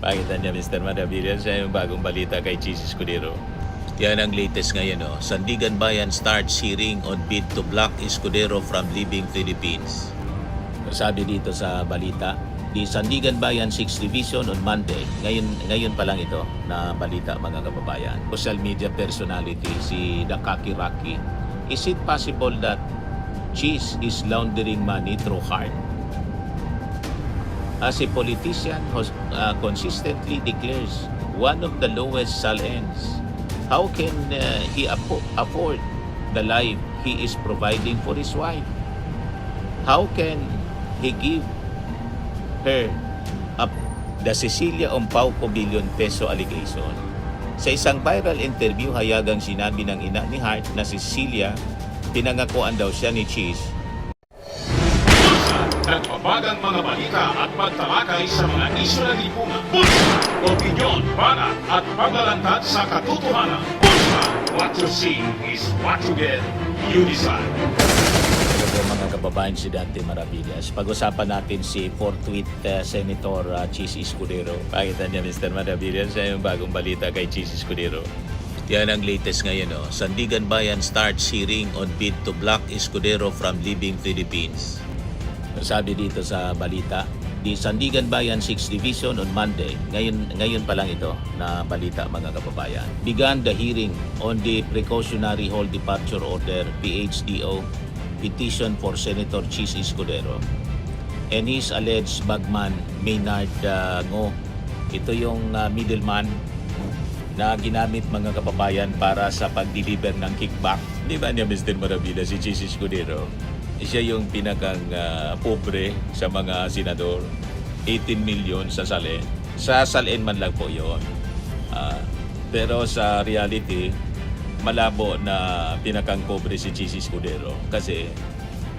Pakita niya Mr. Maravillas, siya yung bagong balita kay Cheese Escudero. Yan ang latest ngayon. Sandigan Bayan starts hearing on bid to block Escudero from leaving Philippines. Sabi dito sa balita, di Sandigan Bayan 6th Division on Monday. Ngayon pa lang ito na balita mga kababayan. Social media personality si Dakaki Raki. Is it possible that Cheese is laundering money through Heart? As a politician consistently declares one of the lowest salaries, how can he afford the life he is providing for his wife? How can he give her up the Cecilia Ompauco billion peso allegation? Sa isang viral interview, hayagang sinabi ng ina ni Hart na si Cecilia, pinangakuan daw siya ni Cheese. Nagbabagang mga balita at pagtalakay sa mga isyu ng lipunan. Bulsa! Opinyon, banat at paglalantad sa katotohanan. Bulsa! What you see is what you get. You decide. Mga kababayan, si Dante Maravillas. Pag-usapan natin si forthwith Senator Cheese Escudero. Pakita niya Mr. Maravillas, siya yung bagong balita kay Cheese Escudero. Yan ang latest ngayon. Sandigan Bayan starts hearing on bid to block Escudero from leaving Philippines. Sabi dito sa balita, di Sandigan Bayan 6th Division on Monday, ngayon pa lang ito na balita mga kababayan, began the hearing on the Precautionary Hold Departure Order PHDO petition for Senator Cheese Escudero and his alleged bagman Maynard Ngo. Ito yung middleman na ginamit mga kababayan para sa pag-deliver ng kickback. Di ba niya Mr. Maravillas si Cheese Escudero? Siya yung pinakang pobre sa mga senador. 18 million sa salin. Sa salin man lang po yun. Pero sa reality, malabo na pinakang pobre si Cheese Escudero. Kasi,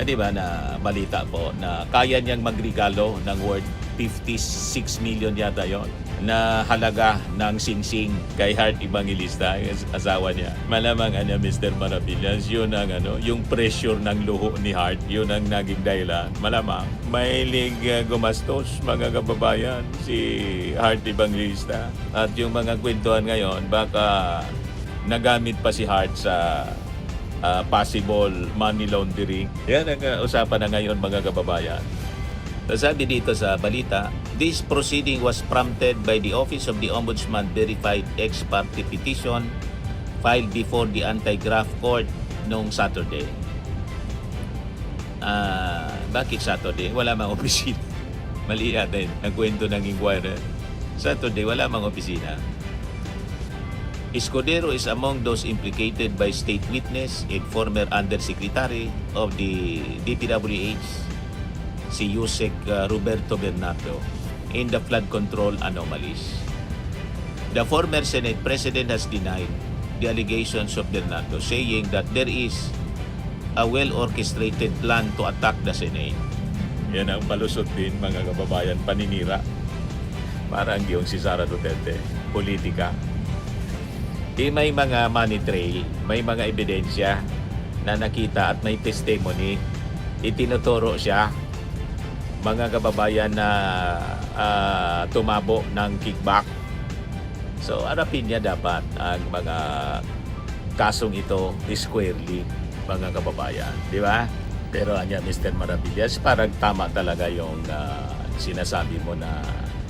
di ba na balita po na kaya niyang magregalo ng worth 56 million yata yon na halaga ng singsing kay Heart Evangelista, asawa niya. Malamang Mr. Maravillas, yun ang yung pressure ng luho ni Heart, yun ang naging dahilan. Malamang mahilig gumastos mga kababayan si Heart Evangelista. At yung mga kwentuhan ngayon, baka nagamit pa si Heart sa possible money laundering. Yan ang usapan na ngayon mga kababayan. Sabi dito sa balita, this proceeding was prompted by the Office of the Ombudsman verified ex parte petition filed before the Anti-Graft Court noong Saturday. Bakit Saturday? Wala mang opisina. Mali natin ang kwento ng inquirer. Saturday, wala mang opisina. Escudero is among those implicated by state witness and former undersecretary of the DPWH, si Yusek Roberto Bernardo, in the flood control anomalies. The former Senate President has denied the allegations of Bernardo, saying that there is a well-orchestrated plan to attack the Senate. Yan ang palusot din mga kababayan, paninira. Parang yung si Sara Duterte, politika. May mga money trail, may mga ebidensya na nakita at may testimony, itinuturo siya mga kababayan na tumabo ng kickback. So harapin niya dapat ang mga kasong ito squarely mga kababayan, di ba? Pero Mr. Maravillas, parang tama talaga yung sinasabi mo na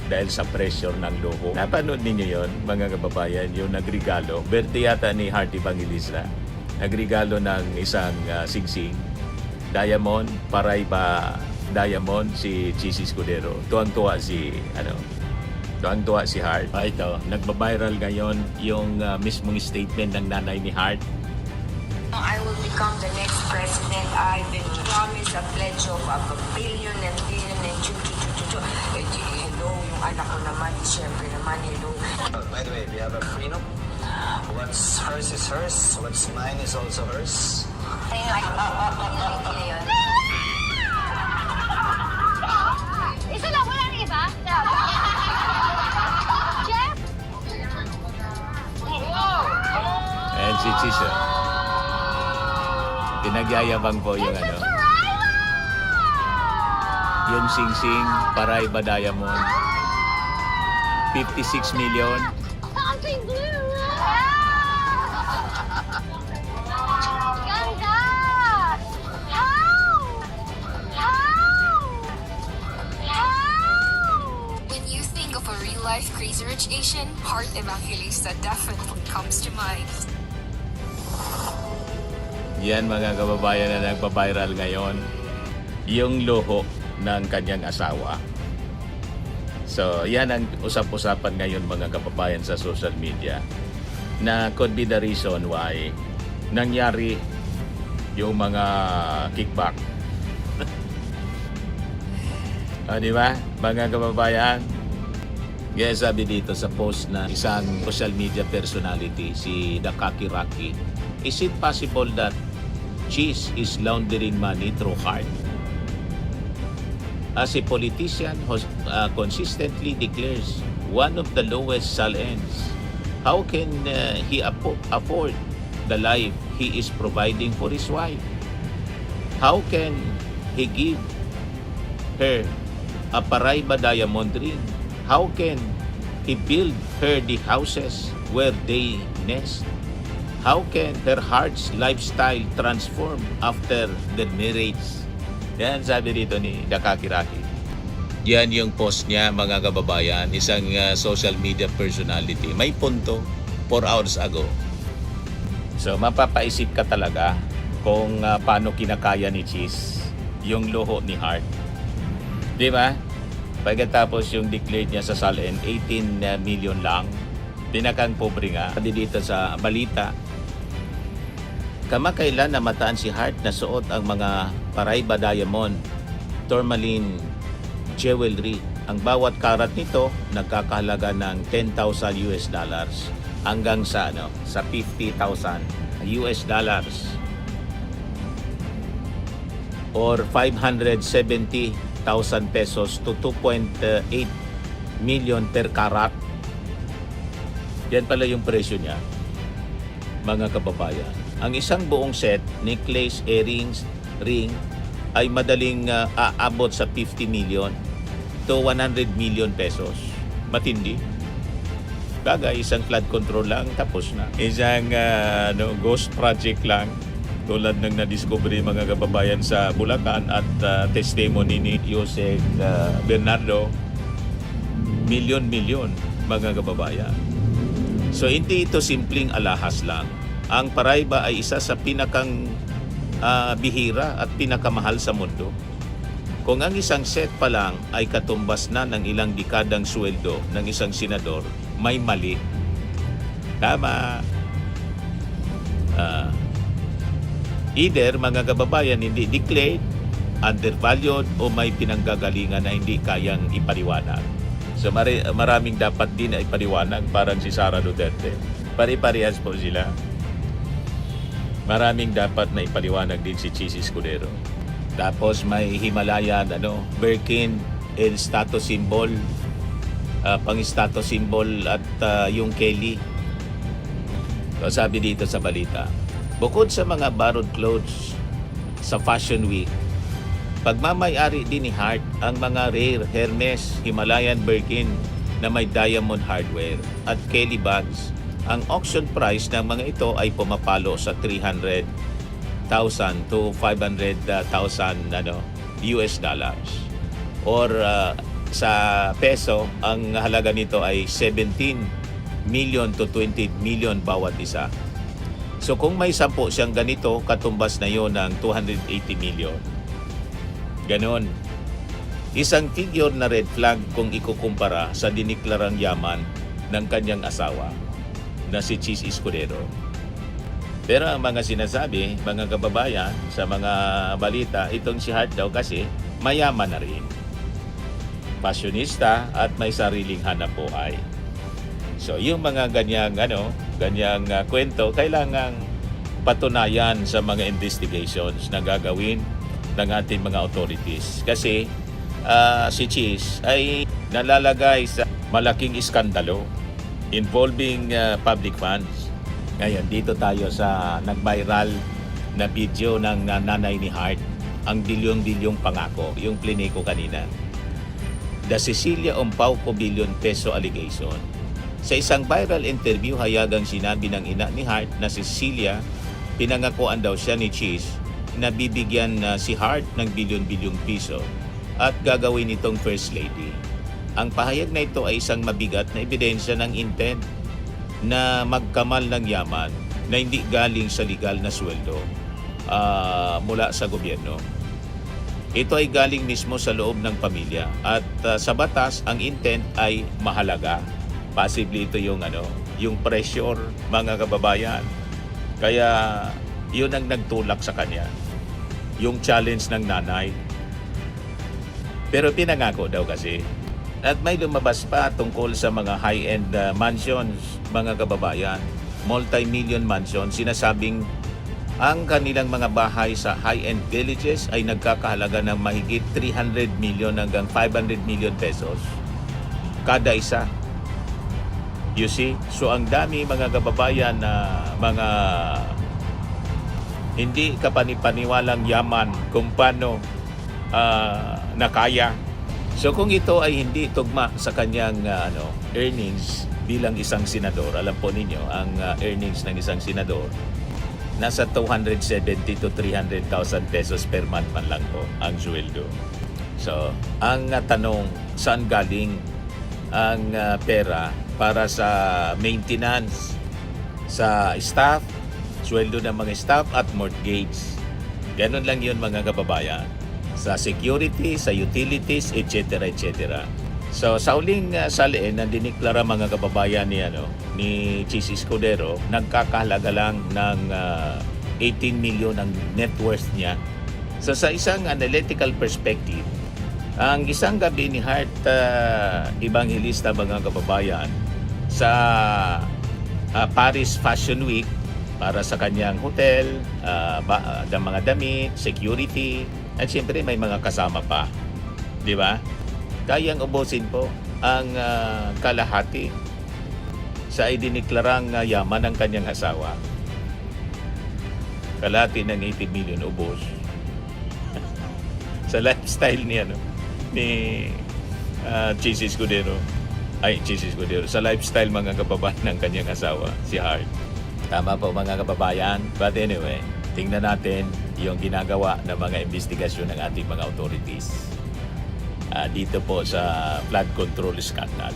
dahil sa pressure ng luho. Napanood ninyo yon mga kababayan, yung nagregalo. Birthday yata ni Heart Evangelista. Nagregalo ng isang singsing. Diamond, Paraiba Diamond, si Cheese Escudero. Tuwang-tuwa si Heart. Ito, nagba-viral ngayon yung mismong statement ng nanay ni Heart. I will become the next president. I've been promised a pledge of a billion and billion and hello, yung anak ko naman, siyempre naman, hello. By the way, we have a prenup. What's hers is hers. What's mine is also hers. Isa lang, wala rin iba? Jeff? And si Cheese, pinagyayabang po yung yung singsing, Paraiba Diamond. 56 million. Something blue! Ganda! How? When you think of a real-life Crazy Rich Asian, Heart Evangelista definitely comes to mind. Yan mga kababayan na nagpa-viral ngayon. Yung luho ng kanyang asawa. So, yan ang usap-usapan ngayon mga kababayan sa social media na could be the reason why nangyari yung mga kickback. Di ba? Mga kababayan, kaya sabi dito sa post na isang social media personality, si Dakaki Raki, is it possible that Cheese is laundering money through Heart? As a politician who consistently declares one of the lowest salins, how can he afford the life he is providing for his wife? How can he give her a Paraiba diamond ring? How can he build her the houses where they nest? How can her heart's lifestyle transform after the marriage? Yan sabi dito ni Dakaki Raki. Yan yung post niya mga kababayan, isang social media personality. May punto 4 hours ago. So mapapaisip ka talaga kung paano kinakaya ni Cheese yung luho ni Heart. Di ba? Pagkatapos yung declared niya sa salin, 18 million lang. Pinakang pobre nga. Sabi dito sa balita, kamakailan namataan si Heart na suot ang mga Paraiba diamond, tourmaline jewelry. Ang bawat karat nito nagkakahalaga ng $10,000 hanggang sa sa $50,000 or 570,000 pesos to 2.8 million per karat. Yan pala yung presyo niya, mga kababayan. Ang isang buong set, necklace, earrings, ring, ay madaling aabot sa 50 million to 100 million pesos. Matindi. Bagay, isang flood control lang, tapos na. Isang ghost project lang, tulad ng na-discovery mga kababayan sa Bulacan at testimony ni Jose Bernardo, milyon-milyon mga kababayan. So hindi ito simpleng alahas lang. Ang Paraiba ay isa sa pinakang bihira at pinakamahal sa mundo. Kung ang isang set pa lang ay katumbas na ng ilang dekadang sweldo ng isang senador, may mali. Tama. Either mga kababayan hindi declared, undervalued o may pinanggagalingan na hindi kayang ipaliwanag. So maraming dapat din ay ipaliwanag, parang si Sara Duterte. Pare-parehas po sila. Maraming dapat na ipaliwanag din si Cheese Escudero. Tapos may Himalayan, Birkin and status symbol, pang-status symbol at yung Kelly. So, sabi dito sa balita, bukod sa mga borrowed clothes sa Fashion Week, pagmamay-ari din ni Heart ang mga rare Hermes, Himalayan Birkin na may diamond hardware at Kelly bags. Ang auction price ng mga ito ay pumapalo sa 300,000 to 500,000 US dollars. Or sa peso, ang halaga nito ay 17 million to 20 million bawat isa. So kung may 10 siyang ganito, katumbas na yon ng 280 million. Ganon. Isang figure na red flag kung ikukumpara sa diniklarang yaman ng kanyang asawa na si Cheese Escudero. Pero ang mga sinasabi, mga kababayan, sa mga balita, itong si Heart daw kasi mayaman na rin. Pasyonista at may sariling hanap buhay. So yung mga ganyang kwento, kailangang patunayan sa mga investigations na gagawin ng ating mga authorities. Kasi si Cheese ay nalalagay sa malaking iskandalo involving public funds. Ngayon, dito tayo sa nag-viral na video ng nanay ni Heart, ang bilyong-bilyong pangako, yung plinay ko kanina. the Cecilia Ompauco billion peso allegation. Sa isang viral interview, hayagang sinabi ng ina ni Hart na si Cecilia, pinangakuan daw siya ni Cheese na bibigyan si Hart ng bilyon-bilyong piso at gagawin itong First Lady. Ang pahayag na ito ay isang mabigat na ebidensya ng intent na magkamal ng yaman na hindi galing sa legal na sweldo mula sa gobyerno. Ito ay galing mismo sa loob ng pamilya at sa batas ang intent ay mahalaga. Possibly ito yung yung pressure, mga kababayan. Kaya yun ang nagtulak sa kanya. Yung challenge ng nanay. Pero pinangako daw kasi. At may lumabas pa tungkol sa mga high-end mansions, mga kababayan. Multi-million mansions. Sinasabing ang kanilang mga bahay sa high-end villages ay nagkakahalaga ng mahigit 300 million hanggang 500 million pesos kada isa. You see? So ang dami, mga kababayan, na mga hindi kapanipaniwalang yaman kung paano nakaya. So kung ito ay hindi tugma sa kanyang earnings bilang isang senador, alam po ninyo, ang earnings ng isang senador, nasa 270 to 300,000 pesos per month man lang po ang sweldo. So, ang tanong, saan galing ang pera para sa maintenance, sa staff, sweldo ng mga staff at mortgage. Ganon lang yun, mga kababayan. Sa security, sa utilities, etc. etc. So sa uling salin na diniklara, mga kababayan, ni Cheese Escudero, nagkakahalaga lang ng 18 million ang net worth niya. So sa isang analytical perspective, ang isang gabi ni Hart Evangelista, mga kababayan, sa Paris Fashion Week para sa kanyang hotel, ng mga damit, security, at siyempre may mga kasama pa. Di ba? Kayang ubusin po ang kalahati sa idiniklarang yaman ng kanyang asawa. Kalahati ng 80 million ubos. Sa lifestyle niya, ni Cheese Escudero. Sa lifestyle, mga kababayan, ng kanyang asawa, si Hart. Tama po, mga kababayan. But anyway, tingnan natin yung ginagawa ng mga investigasyon ng ating mga authorities dito po sa flood control scandal.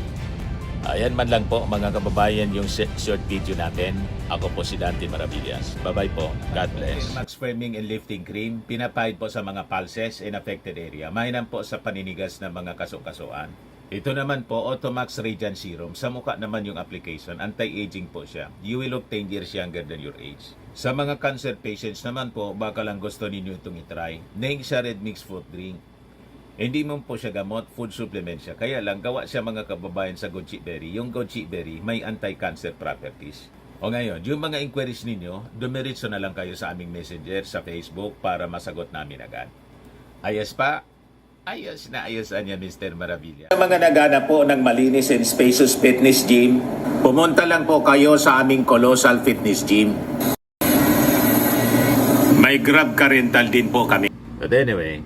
Ayan man lang po, mga kababayan, yung short video natin. Ako po si Dante Maravillas. Bye-bye po. God bless. Max Firming and Lifting Cream, pinapahid po sa mga pulses in affected area. Mainam po sa paninigas ng mga kaso-kasuan. Ito naman po, Automax Radiant Serum. Sa mukha naman yung application. Anti-aging po siya. You will look 10 years younger than your age. Sa mga cancer patients naman po, baka lang gusto ninyo itong itry. Neng siya Red Mix Fruit Drink. Hindi mo po siya gamot, food supplement siya. Kaya lang, gawa siya, mga kababayan, sa goji berry. Yung goji berry may anti-cancer properties. O ngayon, yung mga inquiries ninyo, dumiritso na lang kayo sa aming messenger sa Facebook para masagot namin agad. Ayos pa? Ayos na ayos niya, Mr. Maravilla. Sa mga nagana po ng malinis and spacious fitness gym, pumunta lang po kayo sa aming Colossal Fitness Gym. May Grab car rental din po kami. But anyway,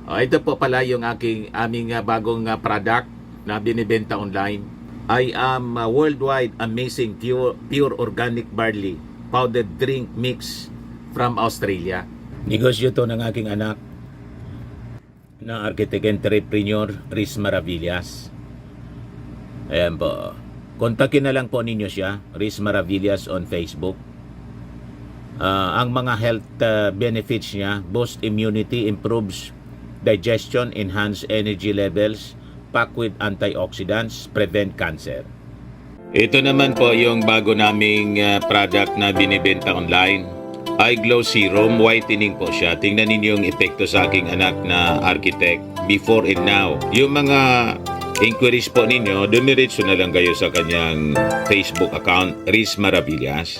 ito po pala yung aming bagong product na binibenta online. I am worldwide amazing pure organic barley powdered drink mix from Australia. Negosyo to ng aking anak na architect entrepreneur Riz Maravillas. Ayan po. Kontakin na lang po ninyo siya, Riz Maravillas, on Facebook. Ang mga health benefits niya: boost immunity, improves digestion, enhance energy levels, packed with antioxidants, prevent cancer. Ito naman po yung bago naming product na binibenta online. Eye Glow Serum, whitening po siya. Tingnan ninyo yung epekto sa aking anak na architect before and now. Yung mga inquiries po ninyo, dumiretso na lang kayo sa kanyang Facebook account, Riz Maravillas.